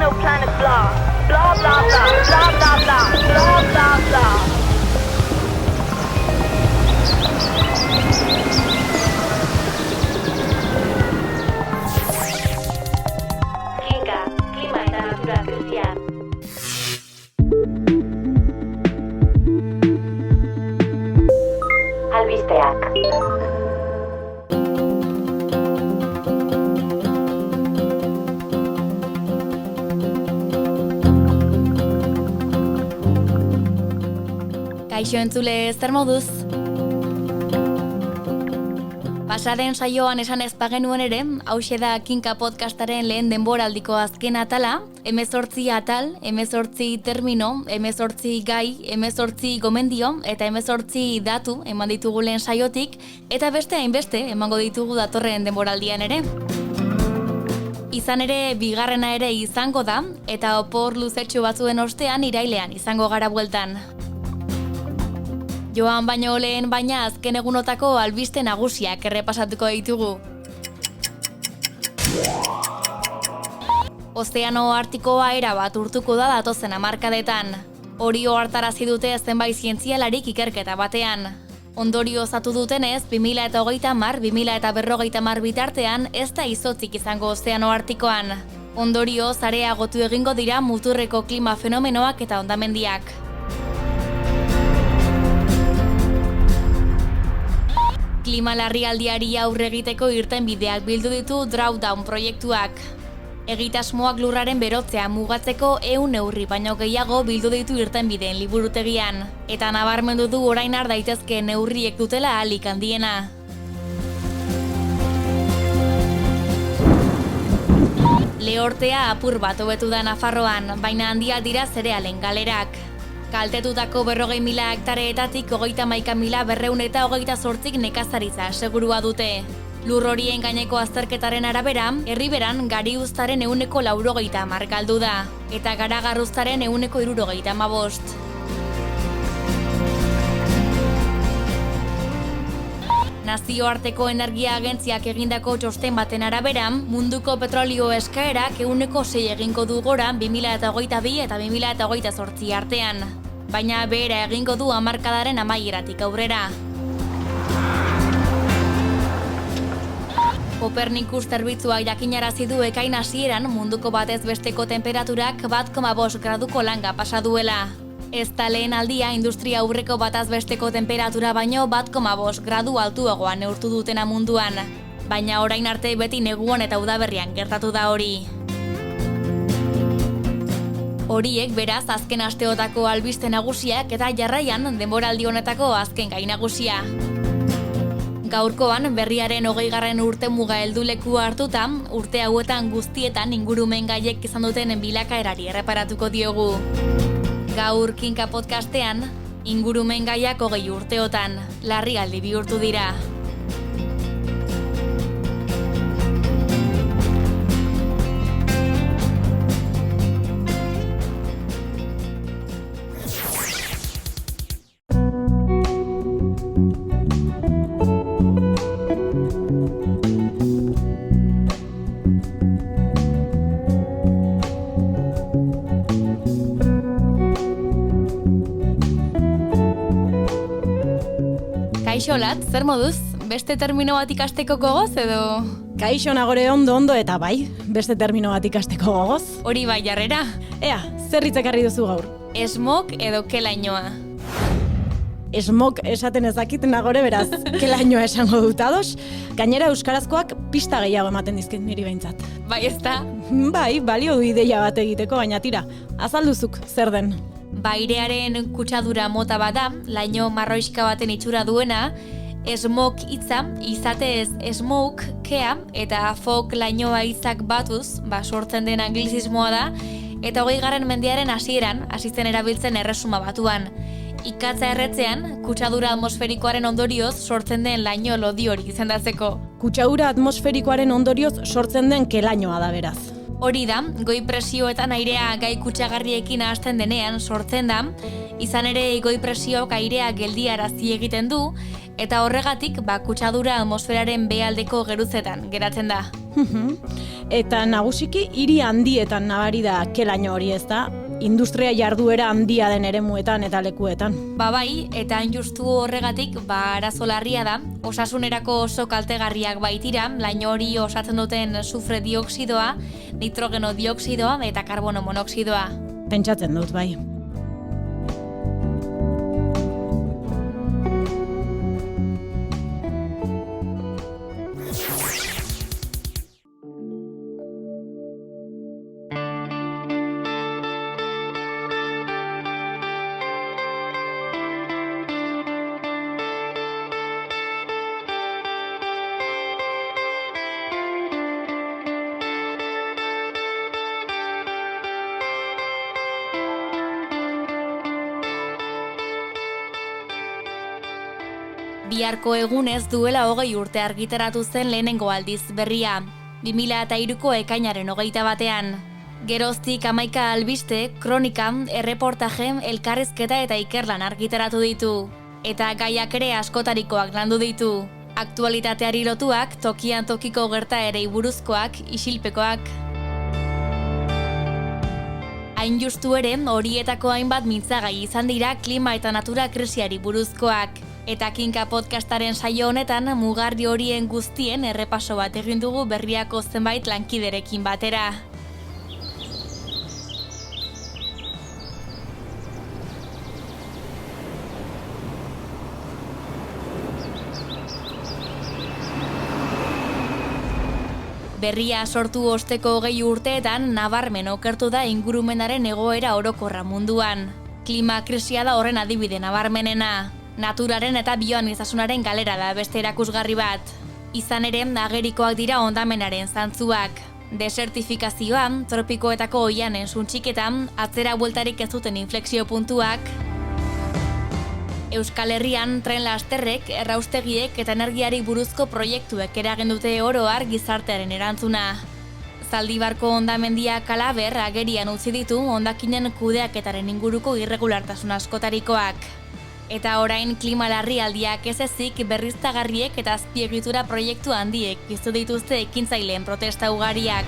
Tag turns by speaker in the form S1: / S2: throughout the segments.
S1: no planet blah. Blah, blah, blah, blah, blah, blah, blah, blah, blah. Kinka, klima eta natura krisia. Albisteak.
S2: Kaixo entzule, zer moduz? Pasaren saioan esan ez bagenuen ere, hauxe da Kinka podcastaren lehen denboraldiko azken atala, 18 atal, 18 termino, 18 gai, 18 gomendio eta 18 datu eman ditugu lehen saiotik, eta beste hainbeste emango ditugu datorren denboraldian ere. Izan ere, bigarrena ere izango da, eta opor luzetxo batzuen ostean irailean izango gara bueltan. Joan baino lehen baina azken egunotako albiste nagusiak errepasatuko ditugu. Ozeano Artikoa erabat urtuko da datozen hamarkadetan. Hori ohartarazi dute zenbait zientzialarik ikerketa batean. Ondorio osatu dutenez, 2030-2050 bitartean ez da izotzik izango Ozeano Artikoan. Ondorio areagotu egingo dira muturreko klima fenomenoak eta hondamendiak. Klima larrialdiari aurre egiteko irtenbideak bildu ditu Drawdown proiektuak. Egitasmoak lurraren berotzea mugatzeko 100 neurri baino gehiago bildu ditu irtenbideen liburutegian. Eta nabarmendu du orain har daitezke neurriek dutela ahalik handiena. Lehortea apur bat hobetu da Nafarroan, baina handiak dira zerealen galerak. Kaltetutako 40.000 hektareetatik 31.228 nekazaritza segurua dute. Lur horien gaineko azterketaren arabera, Erriberan gariuztaren 80% galdu da, eta garagarruztaren 65%. Nazioarteko Energia Agentziak egindako txosten baten arabera, munduko petrolio eskaerak 6% egingo du gora 2022 eta 2028 artean. Baina behera egingo du hamarkadaren amaieratik aurrera. Copernicus zerbitzuak jakinarazi du ekain hasieran munduko batez besteko temperaturak 1,5 graduko langa pasa duela. Ez da lehen aldia industria aurreko bataz besteko temperatura baino 1,5 gradu altuagoa neurtu dutena munduan. Baina orain arte beti neguan eta udaberrian gertatu da hori. Horiek beraz azken asteotako albiste nagusiak eta jarraian denboraldi honetako azken gai nagusia. Gaurkoan berriaren 20. urte muga heldulekua hartuta, urte hauetan guztietan ingurumen gaiek izan duten bilakaerari erreparatuko diogu. Gaur Kinka podcastean, ingurumen gaiak 20 urteotan, larrialdi bihurtu dira. Kaixo Lat, zer moduz? Beste termino bat ikasteko gogoz edo?
S3: Kaixo nagore ondo eta bai, beste termino bat ikasteko gogoz.
S2: Hori bai jarrera.
S3: Ea, zer hitzekarri duzu gaur?
S2: Smog edo kelainoa?
S3: Smog esaten ezakit nagore beraz, kelainoa esango dut ados. Gainera euskarazkoak pista gehiago ematen dizkit niri behintzat.
S2: Bai ezta?
S3: Bai, balio du ideia bat egiteko, baina tira, azalduzuk zer den.
S2: Bairearen kutsadura mota bada, laino marroiska baten itxura duena, smog hitza, izatez smoke, kea, eta fog lainoa hitzak batuz, sortzen den anglizismoa da, eta 20. mendearen hasieran, hasi zen erabiltzen Erresuma Batuan. Ikatza erretzean, kutsadura atmosferikoaren ondorioz sortzen den laino lodi hori izendatzeko.
S3: Kutsadura atmosferikoaren ondorioz sortzen den kelainoa da beraz.
S2: Hori da, goi presioetan airea gai kutsagarriekin hasten denean sortzen da, izan ere goi presioak airea geldiarazi egiten du, eta horregatik kutsadura atmosferaren behealdeko geruzetan geratzen da.
S3: Eta nagusiki hiri handietan nabari da kelaino hori, ez da? Industria jarduera handia den eremuetan eta lekuetan.
S2: Bai, eta hain justu horregatik, arazo larria da, osasunerako oso kaltegarriak baitira, laino hori osatzen duten sufre dioksidoa, nitrogeno dioksidoa eta karbono monoksidoa.
S3: Pentsatzen dut, bai.
S2: Biharko egunez duela 20 urte argitaratu zen lehenengo aldiz berria, 2003ko ekainaren 21. Geroztik 11 albiste, kronika, erreportaje, elkarrizketa eta ikerlan argitaratu ditu. Eta gaiak ere askotarikoak landu ditu. Aktualitateari lotuak, tokian tokiko gertaerei buruzkoak, isilpekoak. Hain justu ere, horietako hainbat mintzagai izan dira klima eta natura krisiari buruzkoak. Eta Kinka podcastaren saio honetan mugarri horien guztien errepaso bat egin dugu berriako zenbait lankiderekin batera. Berria sortu osteko 20 urteetan nabarmen okertu da ingurumenaren egoera orokorra munduan. Klima krisia da horren adibide nabarmenena. Naturaren eta bioanizasunaren galera da beste erakusgarri bat. Izan ere, agerikoak dira hondamenaren zantzuak. Desertifikazioa, tropikoetako oianen suntxiketan, atzera bueltarik ez duten inflexio puntuak. Euskal Herrian tren lasterrek, erraustegiek eta energiari buruzko proiektuek eragin dute oro har gizartearen erantzuna. Zaldibarko hondamendia Kalaber agerian utzi ditu hondakinen kudeaketaren inguruko irregulartasun askotarikoak. Eta orain klima larrialdiak ez ezik berriztagarriek eta azpiegitura proiektu handiek piztu dituzte ekintzaileen protesta ugariak.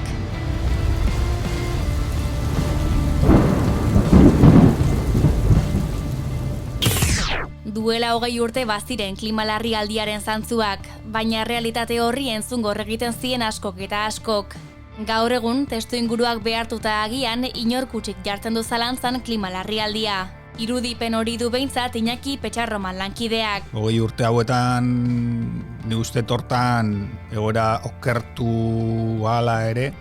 S2: Duela 20 urte baziren klima larrialdiaren zantzuak, baina realitate horri entzungor egiten zien askok eta askok. Gaur egun, testuinguruak behartuta agian, inorkutsik jartzen du zalantzan klima larrialdia. Irudipen hori du behintzat Iñaki Petxarroman lankideak.
S4: 20 urte hauetan, ni uste tortan egoera okertu hala ere,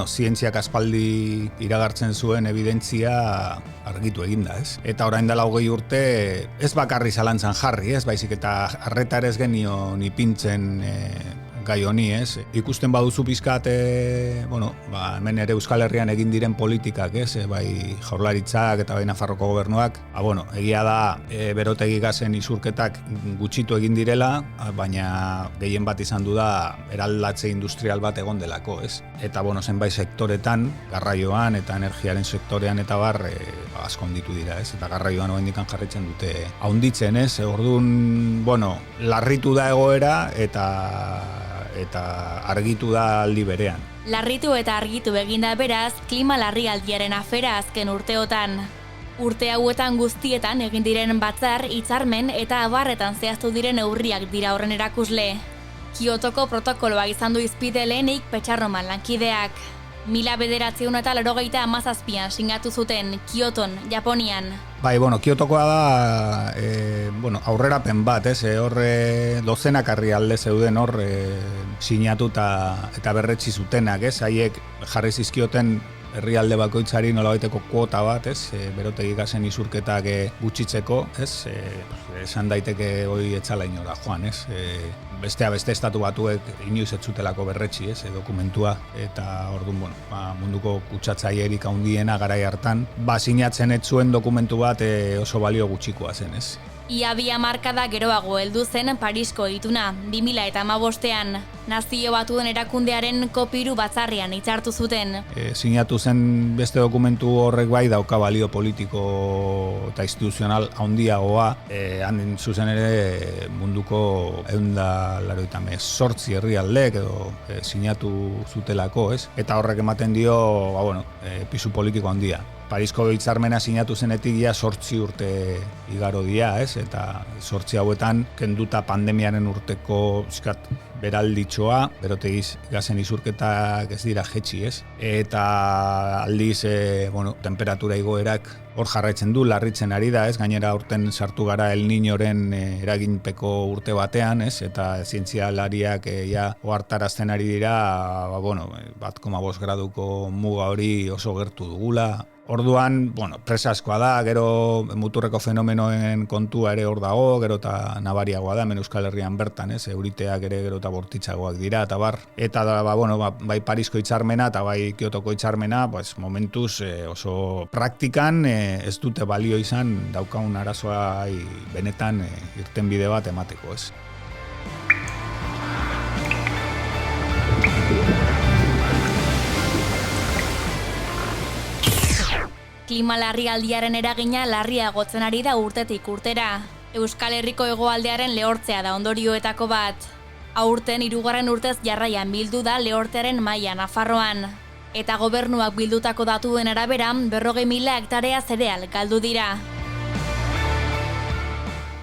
S4: zientziak aspaldi iragartzen zuen evidentzia argitu eginda, ez? Eta orain dela 20 urte ez bakarri zalantzan jarri, ez? Baizik eta arreta ere ez genio ipintzen gai honi, ez? Ikusten baduzu pizkat, hemen ere Euskal Herrian egin diren politikak, ez? Bai Jaurlaritzak eta bai Nafarroko gobernuak, egia da berotegi gasen isurketak gutxitu egin direla, baina gehien bat izan du da eraldatze industrial bat egon delako, ez? Eta zenbait sektoretan, garraioan eta energiaren sektorean eta asko handitu dira, ez? Eta garraioan oraindik jarraitzen dute handitzen, ez? Orduan, larritu da egoera eta argitu da aldi berean.
S2: Larritu eta argitu eginda beraz, klima larrialdiaren afera azken urteotan. Urte hauetan guztietan egin diren batzar, hitzarmen eta abarretan zehaztu diren neurriak dira horren erakusle. Kiotoko protokoloa izan du hizpide lehenik Petxarroman lankideak. 1987an singatu zuten Kioton, Japonian.
S4: Kiotokoa da aurrerapen bat, ez? Dozenak herrialde zeuden hor sinatu eta berretsi zutenak, ez? Haiek jarri zizkioten herrialde bakoitzari nolabaiteko kuota bat, ez? Berotegi gasen isurketak gutxitzeko, ez? Esan daiteke hori etzala inora joan, ez? Beste estatu batuek inoiz ez zutelako berretsi, ez? Dokumentua, eta orduan, munduko kutsatzaierik handiena garai hartan, sinatzen ez zuen dokumentu bat oso balio gutxikoa zen, ez?
S2: Ia bi hamarkada geroago heldu zen Parisko ituna, 2015ean. Nazio Batuen erakundearen kopiru batzarrian hitzartu zuten.
S4: Sinatu zen beste dokumentu horrek bai dauka balio politiko eta instituzional handiagoa, han zuzen ere munduko 198 herrialdek edo sinatu zutelako, ez? Eta horrek ematen dio, pisu politiko handia. Parisko hitzarmena sinatu zenetik ja 8 urte igaro dira, ez? Eta 8 hauetan kenduta pandemiaren urteko beralditxoa, berotegiz gazen isurketak ez dira jetxi, ez? Eta aldiz, temperatura igoerak hor jarraitzen du, larritzen ari da, ez? Gainera urten sartu gara El Niñoren eraginpeko urte batean, ez? Eta zientzialariak ohartarazten ari dira, 1,5 graduko muga hori oso gertu dugula. Orduan, presazkoa da, gero muturreko fenomenoen kontua ere hor dago, gero eta nabariagoa da, hemen Euskal Herrian bertan, ez? Euriteak ere gero eta bortitzagoak dira, eta bar. Eta bai Parisko hitzarmena eta bai Kiotoko hitzarmena, momentuz oso praktikan ez dute balio izan daukagun arazoa benetan irtenbide bat emateko, ez?
S2: Klima larrialdiaren eragina larriagotzen ari da urtetik urtera. Euskal Herriko hegoaldearen lehortzea da ondorioetako bat. Aurten 3. urtez jarraian bildu da lehortearen maila Nafarroan. Eta gobernuak bildutako datuen arabera 40.000 hektarea zereal galdu dira.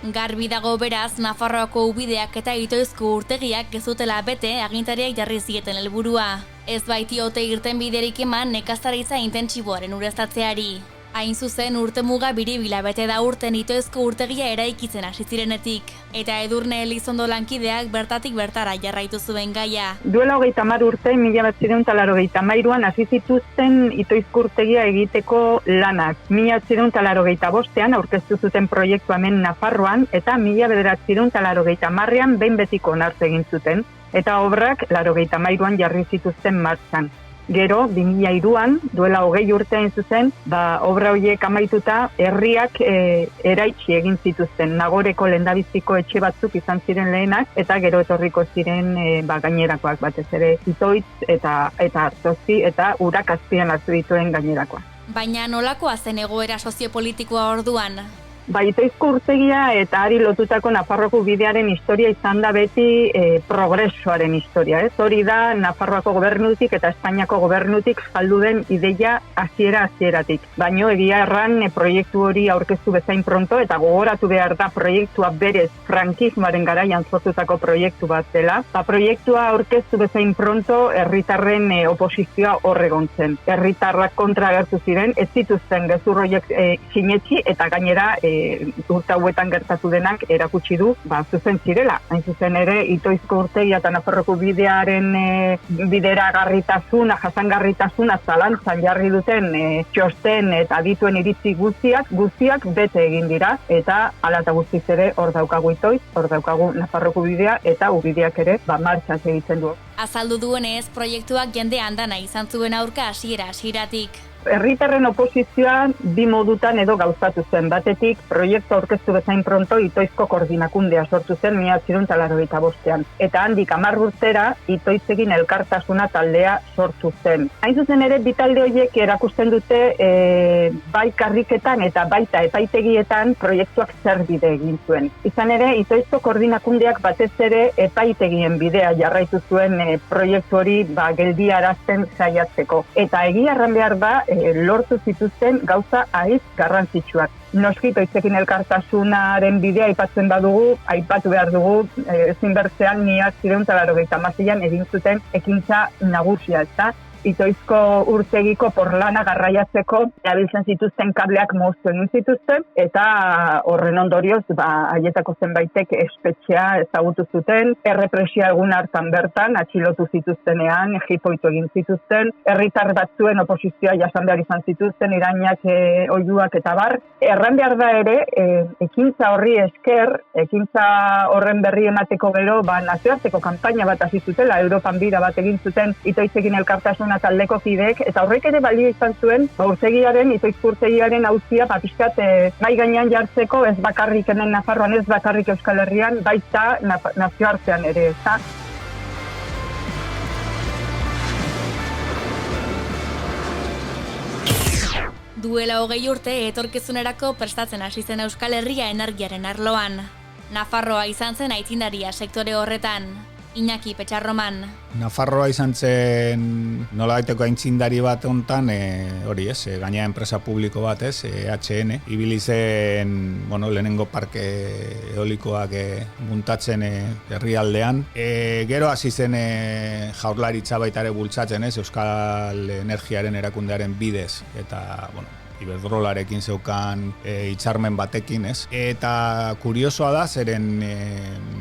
S2: Garbi dago beraz, Nafarroako ubideak eta Itoizko urtegiak ez dutela bete agintariak jarri zieten helburua. Ez baitiote irtenbiderik eman nekazaritza intentsiboaren ureztatzeari. Hain zuzen urte muga biribila bete da urten Itoizko urtegia eraikitzen hasi zirenetik. Eta Edurne Elizondo lankideak bertatik bertara jarraitu zuen gaia.
S5: Duela 30 urte, 1983an hasi zituzten Itoizko urtegia egiteko lanak. 1985ean aurkeztu zuten proiektua hemen Nafarroan eta 1990ean behin betiko onartu egin zuten. Eta obrak 83an jarri zituzten martxan. Gero, 2002an, duela 20 urtean zuzen, obra horiek amaituta herriak eraitsi egin zituzten. Nagoreko lehendabiziko etxe batzuk izan ziren lehenak, eta gero etorriko ziren gainerakoak batez ere Itoitz eta Artozi eta Urak azpian hartu dituen gainerakoak.
S2: Baina nolakoa zen egoera soziopolitikoa orduan?
S5: Itoizko urtegia eta hari lotutako Nafarroako bidearen historia izan da beti progresoaren historia. Hori da Nafarroako gobernutik eta Espainiako gobernutik saldu den ideia hasieratik. Baina egia erran proiektu hori aurkeztu bezain pronto eta gogoratu behar da proiektua berez frankismoaren garaian sortutako proiektu bat dela. Proiektua aurkeztu bezain pronto herritarren oposizioa horregon zen. Herritarrak kontra agertu ziren, ez zituzten gezur horiek sinetsi eta gainera urte hauetan gertatu denak erakutsi du, zuzen zirela. Hain zuzen ere, Itoizko urtegia eta Nafarroko bidearen bideragarritasuna, jasangarritasuna zalantzan jarri duten txosten eta adituen iritzi guztiak bete egin dira, eta hala eta guztiz ere hor daukagu Itoiz, hor daukagu Nafarroko bidea eta ubideak ere martxan segitzen du.
S2: Azaldu duenez, proiektuak jende andana izan zuen aurka hasieratik.
S5: Herritarren oposizioa bi modutan edo gauzatu zen. Batetik, proiektu aurkeztu bezain pronto Itoizko koordinakundea sortu zen 1985ean. Eta handik 10 urtera Itoizekin elkartasuna taldea sortu zen. Hain zuzen ere, bi talde horiek erakusten dute bai karriketan eta baita epaitegietan proiektuak zer bide egin zuen. Izan ere, Itoizko koordinakundeak batez ere epaitegien bidea jarraitu zuen proiektu hori geldiarazten saiatzeko. Eta egia erran behar da, lortu zituzten gauza haiz garrantzitsuak. Noski Itoizekin elkartasunaren bidea aipatu behar dugu, ezin bertzean 1986an egin zuten ekintza nagusia, ezta? Itoizko urtegiko porlana garraiatzeko erabiltzen zituzten kableak moztu egin zituzten eta horren ondorioz haietako zenbaitek espetxea ezagutu zuten, errepresioa egun hartan bertan atxilotu zituztenean, jipoitu egin zituzten, herritar batzuen oposizioa jasan behar izan zituzten, irainak, oihuak eta bar. Erran behar da ere, ekintza horri esker, ekintza horren berri emateko gero, nazioarteko kanpaina bat hasi zutela, Europan bira bat egin zuten Itoizekin elkartasun Barna taldeko kideek, eta horrek ere balio izan zuen, urtegiaren, Itoizko urtegiaren auzia, pixkat mai gainean jartzeko, ez bakarrik hemen Nafarroan, ez bakarrik Euskal Herrian, baita nazioartean ere, ezta?
S2: Duela 20 urte etorkizunerako prestatzen hasi zen Euskal Herria energiaren arloan. Nafarroa izan zen aitzindaria sektore horretan. Iñaki Petxarroman.
S4: Nafarroa izan zen nolabaiteko aintzindari bat hontan, hori ez, gaina enpresa publiko bat ez, EHN, ibili zen, lehenengo parke eolikoak muntatzen herrialdean. Gero hasi zen Jaurlaritza baita ere bultzatzen ez, Euskal Energiaren erakundearen bidez, eta, Iberdrolarekin zeukan hitzarmen batekin, ez? Eta kuriosoa da, zeren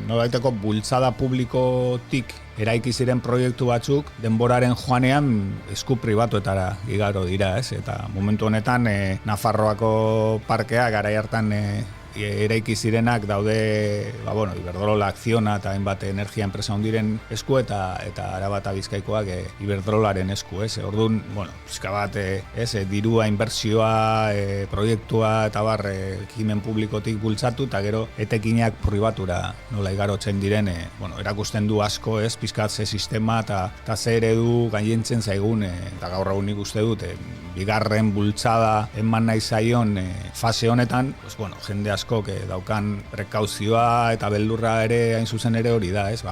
S4: nolabaiteko bultzada publikotik eraiki ziren proiektu batzuk denboraren joanean esku pribatuetara igaro dira, ez? Eta momentu honetan Nafarroako parkea garai hartan eraiki zirenak daude, Iberdrola, Acciona eta hainbat energia enpresa hondiren esku eta Araba eta Bizkaikoak Iberdrolaren esku, ez? Orduan, pixka bat, dirua, inbertsioa, proiektua eta ekimen publikotik bultzatu eta gero etekinak pribatura nola igarotzen diren, erakusten du asko, ez? Pixkat ze sistema eta ze eredu gaientzen zaigun, eta gaur egun nik uste dut, bigarren bultzada eman nahi zaion fase honetan, jende asko daukan prekauzioa eta beldurra ere hain zuzen ere hori da, ez?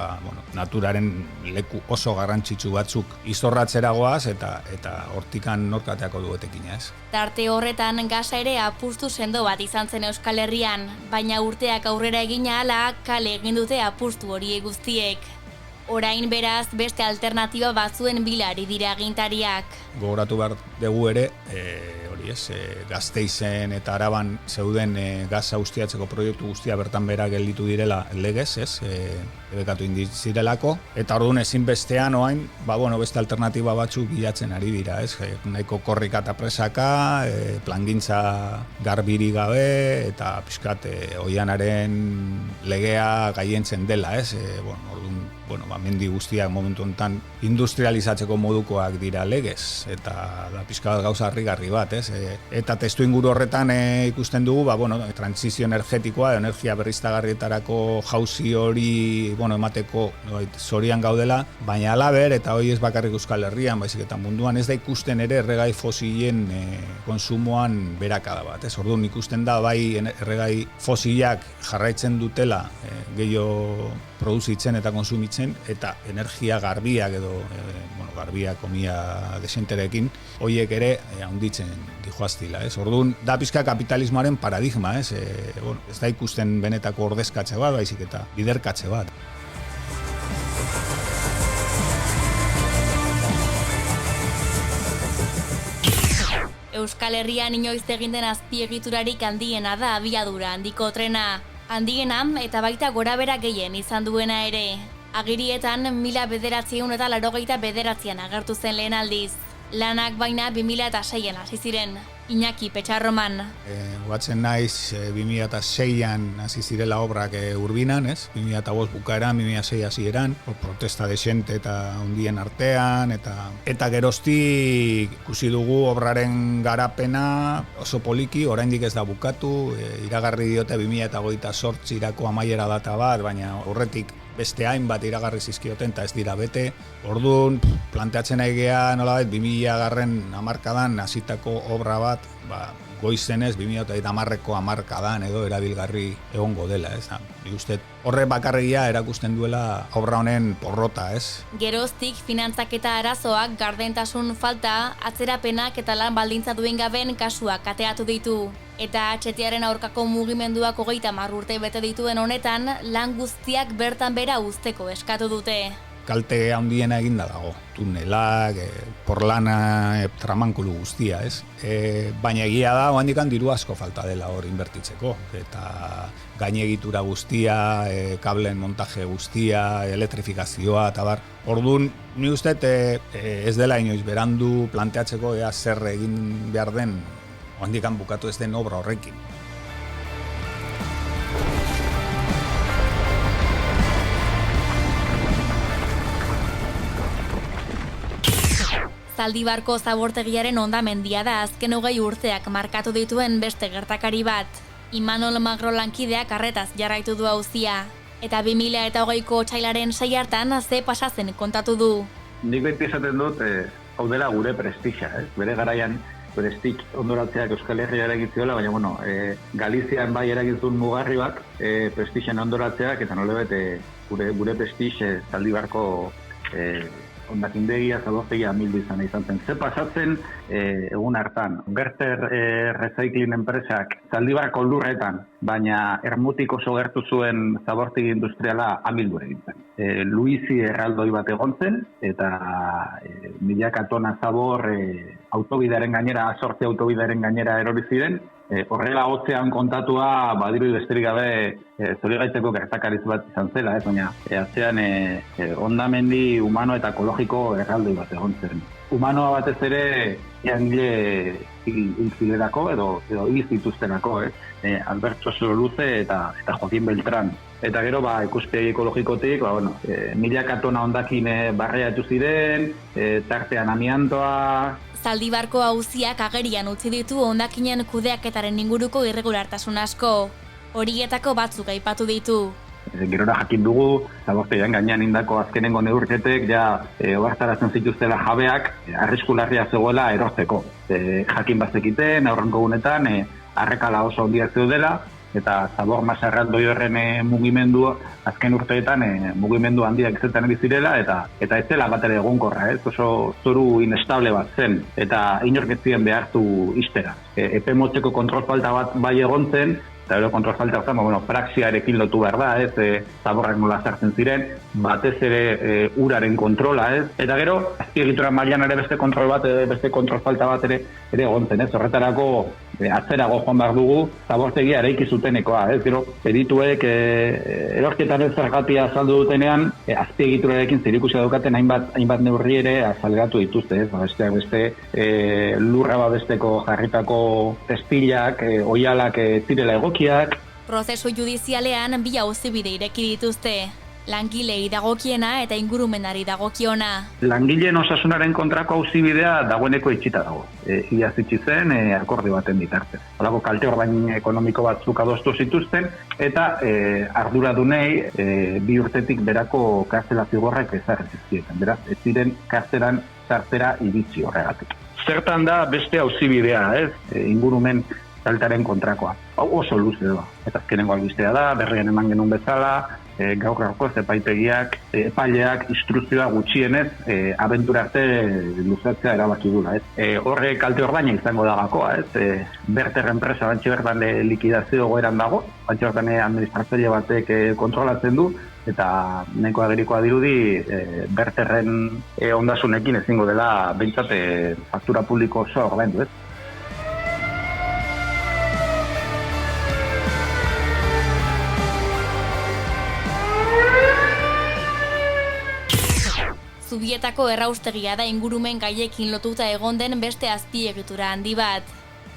S4: Naturaren leku oso garrantzitsu batzuk izorratzera goaz eta hortikan norkateako duetekina, ez?
S2: Tarte horretan gasa ere apustu sendo bat izan zen Euskal Herrian, baina urteak aurrera egina hala kale egin dute apustu horiek guztiek. Orain beraz beste alternatiba batzuen bilari dira agintariak.
S4: Gogoratu behar dugu ere, Gasteizen eta Araban zeuden gaza ustiatzeko proiektu guztia bertan bera gelditu direla legez, ez? Debekatu indizirelako. Eta orduan ezinbestean oain, beste alternatiba batzuk bilatzen ari dira, ez? Nahiko korrika eta presaka, plangintza garbiri gabe, eta pixkat oianaren legea gaientzen dela, ez? Mendi guztiak momentu honetan industrializatzeko modukoak dira legez, eta da pixka bat gauza harrigarri bat, ez? Eta testu inguru horretan ikusten dugu, transizio energetikoa, energia berriztagarrietarako jauzi hori, emateko zorian gaudela, baina halaber, eta hori ez bakarrik Euskal Herrian, baizik eta munduan ez da ikusten ere erregai fosilen konsumoan berakada bat, ez? Orduan ikusten da, bai erregai fosilak jarraitzen dutela gehiago produzitzen eta konsumitzen, eta energia garbiak edo, garbiak komia desenterekin, horiek ere handitzen dijoaztila, ez? Orduan, da pizka kapitalismoaren paradigma, ez? Ez da ikusten benetako ordezkatze bat, baizik eta biderkatze bat.
S2: Euskal Herrian inoiz egin den azpiegiturarik handiena da abiadura handiko trena. Handiena eta baita gorabera gehien izan duena ere. Agirietan 1989an agertu zen lehen aldiz. Lanak baina 2006an hasi ziren. Iñaki Petxarroman.
S4: Goatzen naiz 2006an hasi zirela obrak Urbinan, ez? 2005 bukaeran, 2006 hasieran, protesta desente eta hundien artean, eta geroztik ikusi dugu obraren garapena oso poliki, oraindik ez da bukatu, iragarri diote 2028irako amaiera data bat, baina horretik beste hainbat iragarri zizkioten eta ez dira bete. Orduan, planteatzen nahi gea nolabait 2000 hamarkadan hasitako obra bat, goizenez 2010ko hamarkadan edo erabilgarri egongo dela, ez? Nik uste horre bakarria erakusten duela obra honen porrota, ez?
S2: Geroztik finantzaketa arazoak, gardentasun falta, atzerapenak eta lan baldintza duen gaben kasuak kateatu ditu. Eta HTaren aurkako mugimenduak 30 urte bete dituen honetan, lan guztiak bertan bera uzteko eskatu dute.
S4: Kalte handiena eginda dago, tunelak, porlana, tramankulu guztia, ez? Baina egia da, oandikan diru asko falta dela hor inbertitzeko. Eta gainegitura guztia, kablen montaje guztia, elektrifikazioa, eta bar. Orduan, ni uste ez dela inoiz berandu planteatzeko ea zer egin behar den, oandikan bukatu ez den obra horrekin.
S2: Zaldibarko zabortegiaren hondamendia da azken 20 urteak markatu dituen beste gertakari bat. Imanol Magro lankideak arretaz jarraitu du auzia. Eta 2020ko otsailaren 6 hartan ze pasa zen kontatu du.
S6: Nik beti esaten dut, hau dela gure prestixia, bere garaian prestik ondoratzeak Euskal Herria eragitziola, baina Galizian bai eragizun mugarri bat, prestixian ondoratzeak, eta nolebet gure prestix Zaldibarko hondakindegia, zabortegia amildu izan zen. Ze pasatzen egun hartan, Berter Recycling enpresak Zaldibarko lurretan, baina Ermutik oso gertu zuen zabortegi industriala amildu egin zen. Luizi erraldoi bat egon zen, eta milaka tona zabor autobidaren gainera, 8 autobidaren gainera erori ziren. Horrela hotzean kontatua, badiru besterik gabe zorigaitzeko gertakariz bat izan zela, baina atzean hondamendi humano eta ekologiko erraldoi bat egon zen. Humanoa batez ere jangile hil zilerako edo hil zituztenako, Alberto Sololuze eta Joaquin Beltran. Eta gero, ikuspegi ekologikotik, milaka tona hondakin barreatu ziren, tartean amiantoa.
S2: Zaldibarko auziak agerian utzi ditu hondakinen kudeaketaren inguruko irregulartasun asko. Horietako batzuk aipatu ditu.
S6: Gerora jakin dugu, zabortegian gainean indako azkenengo neurketek, ohartarazten zituztela jabeak, arriskularria zegoela erortzeko. Jakin bazekiten, aurrenko gunetan, arrekala oso handia zeudela, eta zabor masa erraldoi horren mugimendu azken urteetan mugimendu handiak izaten ari zirela eta ez zela bat ere egonkorra, oso zoru inestable bat zen eta inork ez ziren behartu ixtera. Epe motzeko kontrol falta bat bai egon zen, eta gero kontrol falta zen, praxiarekin lotu behar da, zaborrak nola sartzen ziren, batez ere uraren kontrola, eta gero azpiegitura mailan ere beste kontrol falta bat ere egon zen, horretarako atzerago joan behar dugu, zabortegia eraiki zutenekoa, gero perituek erorketan ez zergatia azaldu dutenean, azpiegiturarekin zerikusia daukaten hainbat neurri ere azalgatu dituzte, besteak beste lurra babesteko jarritako tespilak, oialak zirela egokiak.
S2: Prozesu judizialean 2 auzibide ireki dituzte. Langilei dagokiena eta ingurumenari dagokiona.
S6: Langileen osasunaren kontrako auzibidea dagoeneko itxita dago. Iaz itxi zen akordio baten bitartez. Holako kalte ordain ekonomiko batzuk adostu zituzten eta arduradunei 2 urtetik berako kartzela zigorrak ezarri zizkieten. Beraz, ez ziren kartzelan sartzera iritsi horregatik. Zertan da beste auzibidea, ingurumen kaltearen kontrakoa. Hau oso luze da. Eta azkenengo albistea da, berrian eman genuen bezala, gaur gaurko epaileak instrukzioa gutxienez abentura arte luzatzea erabaki dula. Horre kalte ordaina izango da gakoa. Berter enpresa bantxe bertan likidazio goeran dago, bantxe bertan administratzaile batek kontrolatzen du, eta nahiko agerikoa dirudi Berterren ondasunekin ezingo dela behintzat faktura publiko osoa ordaindu.
S2: Zubietako erraustegia da ingurumen gaiekin lotuta egon den beste azpiegitura handi bat.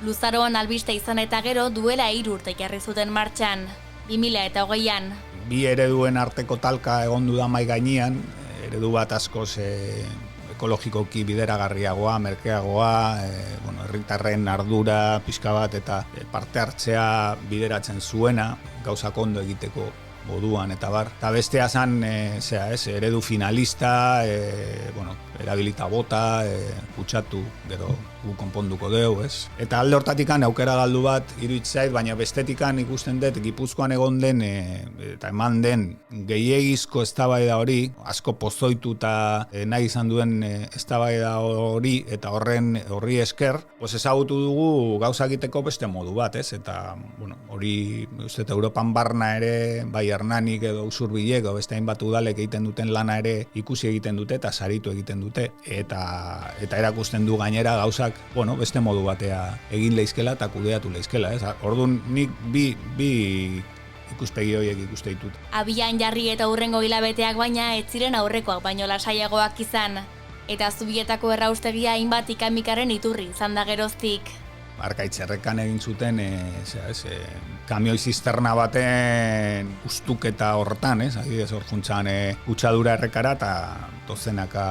S2: Luzaroan albiste izan eta gero duela 3 urte jarri zuten martxan, 2020an.
S4: 2 ereduen arteko talka egon da mai gainean, eredu bat askoz ekologikoki bideragarriagoa, merkeagoa, herritarren ardura pixka bat eta parte hartzea bideratzen zuena, gauzak ondo egiteko moduan eta bar. Eta bestea zan, eredu finalista, erabilita bota, kutsatu, gero gu konponduko deu, Eta alde hortatikan aukera galdu bat iruditzait, baina bestetikan ikusten dut Gipuzkoan egon den eta eman den gehiegizko eztabaida hori, asko pozoitu eta nahi izan duen eztabaida hori eta horri esker, ezagutu dugu gauza egiteko beste modu bat, eta hori uste Europan barna ere, bai Hernanik edo Usurbilek edo beste hainbat udalek egiten duten lana ere ikusi egiten dute eta saritu egiten dute eta erakusten du gainera gauzak beste modu batea egin leizkela eta kudeatu leizkela. Orduan nik bi ikuspegi horiek ikuste ditut.
S2: Abian jarri eta hurrengo hilabeteak baina ez ziren aurrekoak baino lasaiagoak izan. Eta Zubietako erraustegia hainbat ikamikaren iturri izan da geroztik.
S4: Arkaitzerrekan egin zuten kamioi zisterna baten ustuketa horretan, adibidez hor juntzan kutsadura errekara eta dozenaka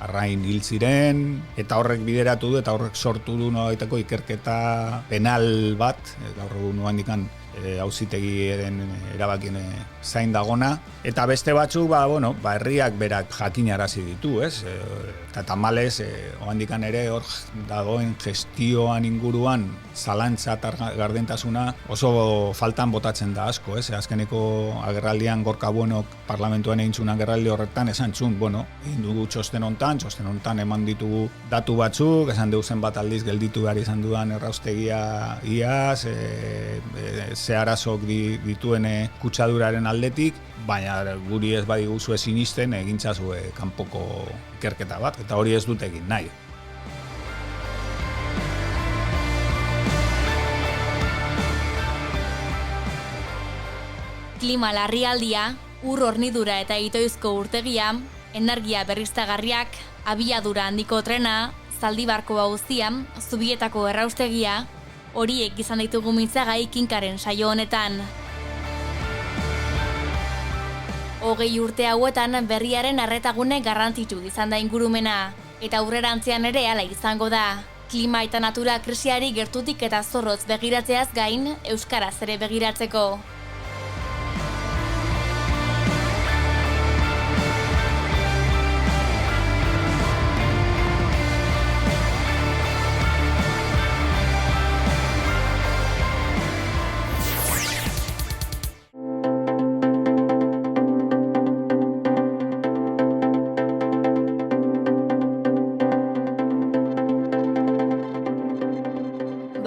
S4: arrain hil ziren, eta horrek bideratu du eta horrek sortu du nolabaiteko ikerketa penal bat, gaur egun handikan auzitegiaren erabakien zain dagona, eta beste batzuk herriak berak jakinarazi ditu, eta tamalez handikan ere hor dagoen gestioan inguruan zalantza eta gardentasuna oso faltan botatzen da asko, azkeneko agerraldian Gorka Buenok parlamentuan egin zuen agerraldi horretan esan zuen, egin dugu txosten hontan eman ditugu datu batzuk, esan dugu zenbat aldiz gelditu behar izan dudan erraustegia iaz, ze arazok dituen kutsaduraren aldetik, baina guri ez badiguzu sinisten egintzazue kanpoko ikerketa bat, eta hori ez dut egin nahi.
S2: Klima larrialdia, ur hornidura eta itoizko urtegia, energia berriztagarriak, abiadura handiko trena, Zaldibarko auzia, Zubietako erraustegia, horiek izan ditugu mintzagai kinkaren saio honetan. 20 urte hauetan berriaren arretagune garrantzitsu izan da ingurumena, eta aurrerantzean ere hala izango da. Klima eta natura krisiari gertutik eta zorrotz begiratzeaz gain, euskaraz ere begiratzeko.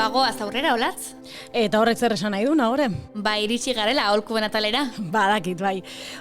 S2: Bagoaz aurrera, olatz?
S3: Eta horrek zer esan nahi du, nagore?
S2: Ba, iritsi garela aholkuen atalera.
S3: Badakit, bai.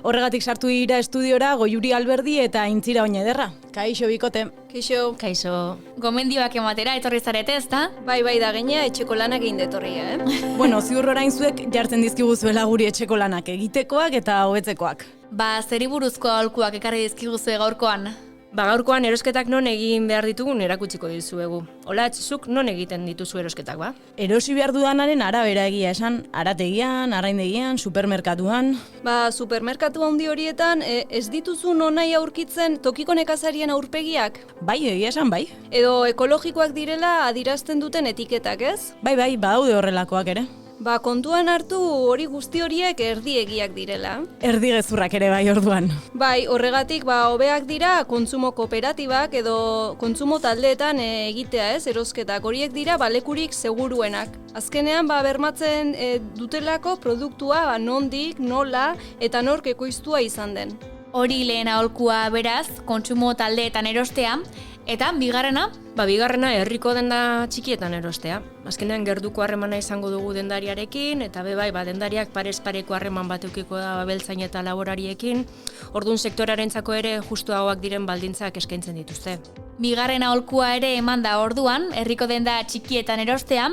S3: Horregatik sartu dira estudiora Goiuri Alberdi eta Intzira Oñederra. Kaixo, bikote.
S7: Kaixo.
S8: Kaixo.
S2: Gomendioak ematera etorri zarete, ezta?
S7: Bai, da gainea etxeko lanak egin detorria,
S3: Bueno, ziur orain zuek jartzen dizkiguzuela guri etxeko lanak egitekoak eta hobetzekoak.
S2: Ba, zeri buruzko aholkuak ekarri dizkiguzue gaurkoan?
S8: Ba, gaurkoan erosketak non egin behar ditugun erakutsiko dizuegu. Olatz, zuk non egiten dituzu erosketak, ba?
S3: Erosi behar dudanaren arabera egia esan, arategian, arraindegian, supermerkatuan.
S7: Ba, supermerkatu handi horietan ez dituzu nonai aurkitzen tokiko nekazarien aurpegiak?
S3: Bai, egia esan, bai.
S7: Edo ekologikoak direla adirazten duten etiketak, ez?
S3: Bai, badaude horrelakoak ere.
S7: Ba, kontuan hartu hori guzti horiek erdiegiak direla.
S3: Erdigezurrak ere bai orduan.
S7: Bai, horregatik hobeak dira kontsumo kooperatibak edo kontsumo taldeetan egitea, ez, erosketak. Horiek dira lekurik seguruenak. Azkenean bermatzen dutelako produktua nondik, nola eta nork ekoiztua izan den.
S2: Hori lehen aholkua beraz, kontsumo taldeetan erostea, eta bigarrena?
S8: Ba, bigarrena herriko denda txikietan erostea. Azkenean gerduko harremana izango dugu dendariarekin, eta bai, dendariak parez pareko harreman bat eukiko da abeltzain eta laborariekin, orduan sektorarentzako ere justu hauak diren baldintzak eskaintzen dituzte.
S2: Bigarren aholkua ere eman da orduan, herriko denda txikietan erostea,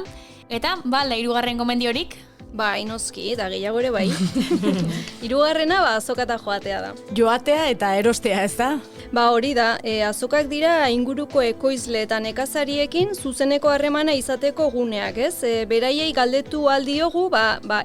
S2: eta hirugarren gomendiorik?
S7: Ba, inoski, eta gehiago ere bai. Hirugarrena azokata joatea da.
S3: Joatea eta erostea, ez da?
S7: Ba, hori da, azokak dira inguruko ekoizle eta nekazariekin zuzeneko harremana izateko guneak, ez? Beraiei galdetu aldiogu,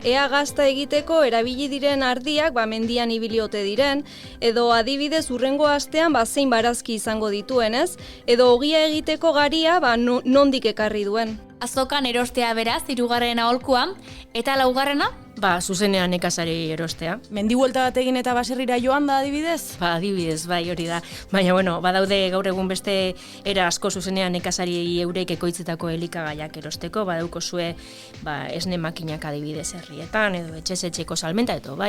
S7: ea gazta egiteko erabili diren ardiak, mendian ibiliote diren, edo adibidez urrengo astean zein barazki izango dituen, ez? Edo ogia egiteko garia nondik ekarri duen.
S2: Azokan erostea beraz, hirugarren aholkua, eta laugarrena?
S8: Ba, zuzenean nekazari erostea.
S3: Mendi buelta bat egin eta baserrira joan da adibidez?
S8: Ba, adibidez, bai, hori da. Baina, badaude gaur egun beste era asko zuzenean nekazari eurek ekoitzetako elikagaiak erosteko, badauko zue esne makinak adibidez herrietan, edo etxez-etxeko salmenta, edo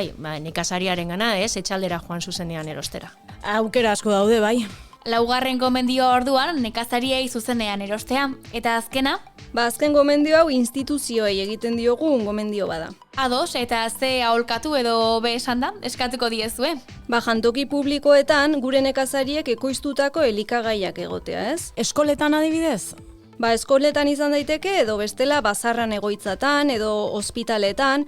S8: nekazariaren gana, etxaldera joan zuzenean erostera.
S3: Aukera asko daude, bai.
S2: Laugarren gomendioa orduan nekazariei zuzenean erostea, eta azkena?
S7: Azken gomendio hau instituzioei egiten diogun gomendio bada.
S2: Ados, eta ze aholkatu edo be esan da, eskatuko diezue?
S7: Jantoki publikoetan gure nekazariek ekoiztutako elikagaiak egotea, ez?
S3: Eskoletan adibidez?
S7: Eskoletan izan daiteke, edo bestela bazarran egoitzatan, edo ospitaletan,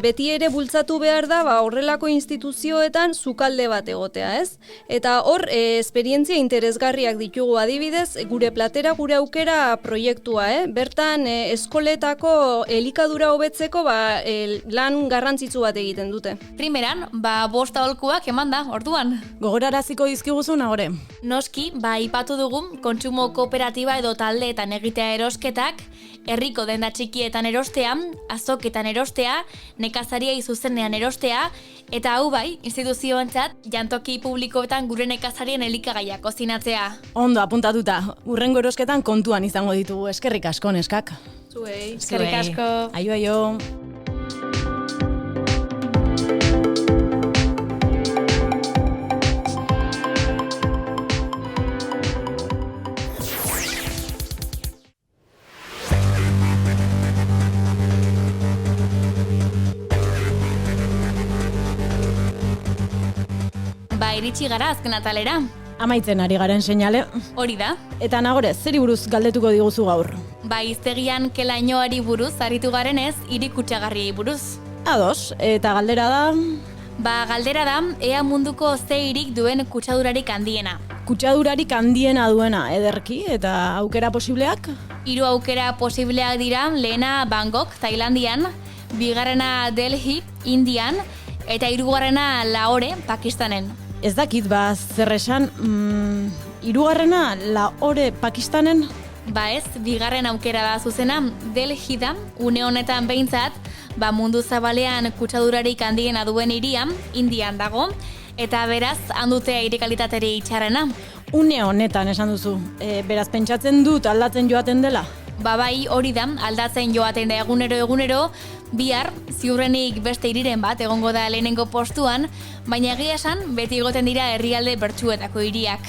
S7: beti ere bultzatu behar da, horrelako instituzioetan sukalde bat egotea, ez? Eta hor, esperientzia interesgarriak ditugu adibidez, gure platera gure aukera proiektua, Bertan, eskoletako elikadura hobetzeko lan garrantzitsu bat egiten dute.
S2: Primeran, 5 aholkuak eman da, orduan.
S3: Gogoraraziko dizkiguzu nagore.
S2: Noski, ipatu dugu, kontsumo kooperatiba edo taldeetan egitea erosketak, herriko denda txikietan erostea, azoketan erostea, nekazariei zuzenean erostea, eta hau bai, instituzioentzat, jantoki publikoetan gure nekazarien elikagaiak kozinatzea.
S3: Ondo apuntatuta, urrengo erosketan kontuan izango ditugu, eskerrik asko neskak.
S7: Zuei.
S2: Eskerrik asko.
S3: Aio, aio.
S2: Iritsi gara azken atalera.
S3: Amaitzen ari garen seinale.
S2: Hori da.
S3: Eta nagore, zeri buruz galdetuko diguzu gaur?
S2: Hiztegian kelainoari buruz aritu garenez, hiri kutsagarriei buruz.
S3: Ados, eta galdera da...
S2: Galdera da, ea munduko ze hirik duen kutsadurarik handiena.
S3: Kutsadurarik handiena duena, ederki, eta aukera posibleak?
S2: 3 aukera posibleak dira, lehena Bangkok, Tailandian, 2. Delhi, Indian, eta 3. Lahore, Pakistanen.
S3: Ez dakit, zer esan, 3. Lahore, Pakistanen?
S2: Ez, 2. aukera da zuzena, Delhi da, une honetan behintzat, mundu zabalean kutsadurarik handiena duen hirian, Indian dago, eta beraz, handute aire kalitateri txarrena.
S3: Une honetan esan duzu, beraz pentsatzen dut aldatzen joaten dela?
S2: Bai, hori da, aldatzen joaten da egunero, bihar, ziurrenik beste hiriren bat egongo da lehenengo postuan, baina egia esan beti egoten dira herrialde bertsuetako hiriak.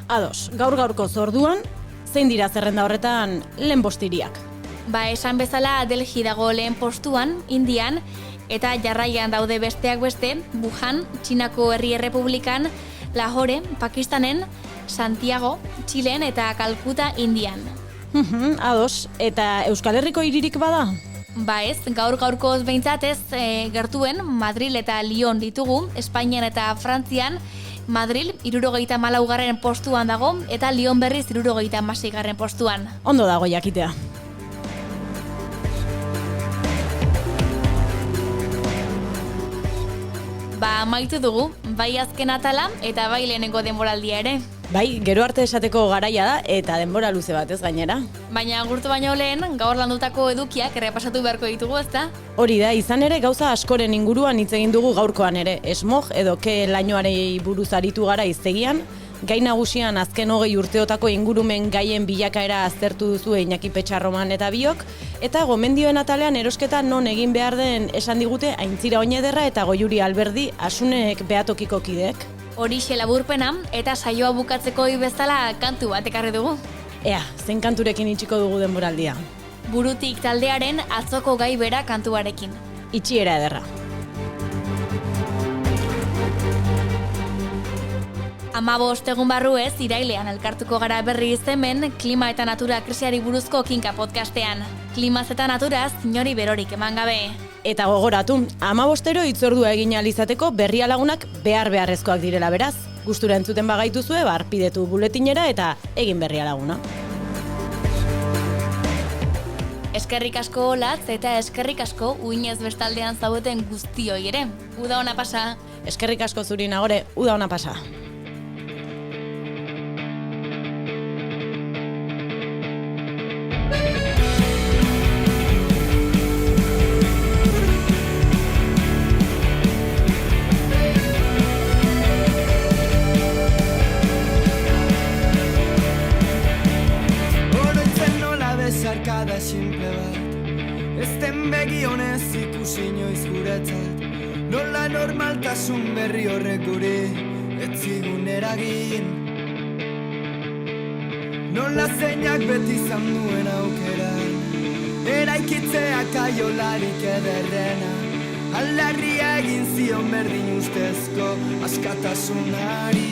S3: Ados, gaur-gaurko zorduan, zein dira zerrenda horretan lehen 5 hiriak?
S2: Esan bezala Delhi dago lehen postuan, Indian, eta jarraian daude besteak beste, Wuhan, Txinako Herri Errepublikan, Lahore, Pakistanen, Santiago, Txilen eta Kalkuta, Indian.
S3: Ados, eta Euskal Herriko hiririk bada?
S2: Ez, gaur-gaurkoz behintzat ez, gertuen Madril eta Lyon ditugu, Espainian eta Frantzian, Madril 74. postuan dago, eta Lyon berriz 76. postuan.
S3: Ondo dago jakitea.
S2: Amaitu dugu, bai azken atala eta bai lehenengo denboraldia ere.
S3: Bai, gero arte esateko garaia da eta denbora luze bat ez gainera.
S2: Baina agurtu baino lehen, gaur landutako edukiak errepasatu beharko ditugu, ezta?
S3: Hori da, izan ere gauza askoren inguruan hitz egin dugu gaurkoan ere. Smog edo ke lainoarei buruz aritu gara hiztegian. Gai nagusian azken 20 urteotako ingurumen gaien bilakaera aztertu duzu Iñaki Petxarroman eta biok, eta gomendioen atalean erosketa non egin behar den esan digute Aintzira Oñederra eta Goiuri Alberdi Asunek behatokiko kideek.
S2: Horixe laburpena eta saioa bukatzeko bezala kantu bat ekarri dugu.
S3: Ea, zein kanturekin itxiko dugu denboraldia?
S2: Burutik taldearen atzoko gai bera kantuarekin.
S3: Itxiera ederra.
S2: 15 egun barruez, irailean elkartuko gara berriz hemen klima eta natura krisiari buruzko kinka podcastean. Klimaz eta naturaz, inori berorik eman gabe.
S3: Eta gogoratu, 15 hitzordua egin ahal izateko berria lagunak beharrezkoak direla beraz. Gustura entzuten bagaituzue, arpidetu buletinera eta egin berria laguna.
S2: Eskerrik asko Olatz eta eskerrik asko uinez bestaldean zaudeten guztioi ere. Uda ona pasa.
S3: Eskerrik asko zuri Nagore, uda ona pasa.
S9: Arkada simple bat, ezten begionez ikusi inoiz guretzat, nola normaltasun berri horrek guri etzigun eragin, nola zeinak beti izan duen aukeran, eraikitzeak aiolarik ederrena, aldarria egin zion berdin ustezko askatasunari.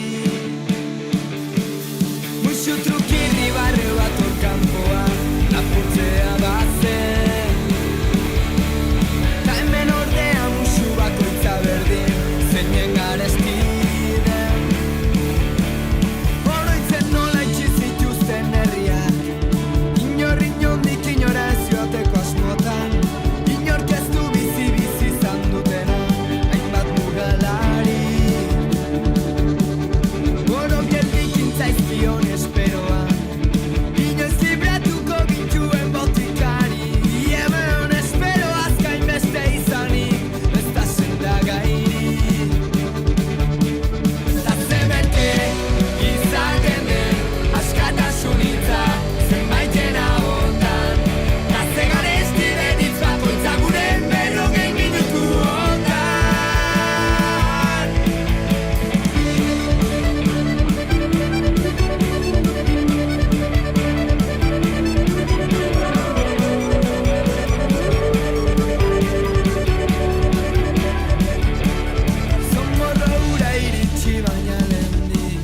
S9: Muxu trukirri barrio bat orkanpoan, lapurtzea bazen. Ta hemen ordea musu bakoitza berdin, zeinen garestiden. Oroitzen nola itxi zituzten herriak, inor inondik inora ez joateko asmotan, inork ez du bizi izan dutena, hainbat mugalari. Oro bierdikin zaizkion esperoan, inoiz libratuko gintuen botikari. Hemen espero azkain beste izanik, ez da sendagairik. Ta zemerke izaten den askatasun hitza zenbaiten ahotan, ta ze garesti den hitz bakoitza gure 40 minutuotan. Zomorro hura iritsi baina lehendik,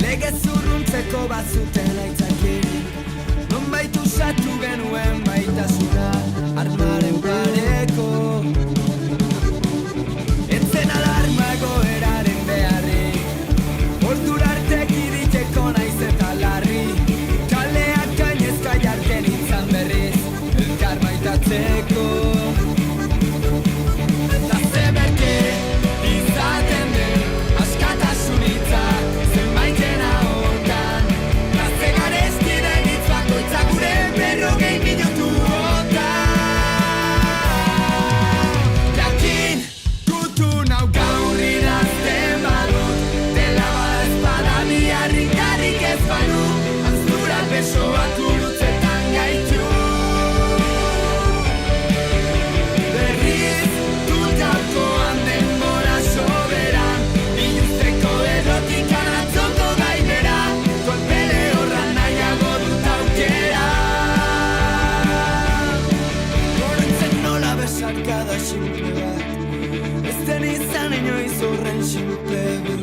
S9: legez urruntzeko bazuten aitzakirik, nonbait usatu genuen baitasuna armaren pareko. Etzen alarma egoeraren beharrik, ordura arte kiditeko naiz eta larri, kaleak gainezka jartzen izan berriz, elkar maitatzeko. Ta zemerke izaten den askatasun hitza zenbaiten ahotan, ta ze garesti den hitz bakoitza gure 40 minutuotan. Jakin gutun hau gaur idazten badut, dela bada biharrik ez banu, antzura besoak urutzetan gaitu. Berriz dut gaurkoan denbora soberan, ilusteko errotikan atzoko gainera, kolpele horran nahiago dut aukera. Oroitzen nola besarkada simple bat, ez den izan inoiz horren simple bat.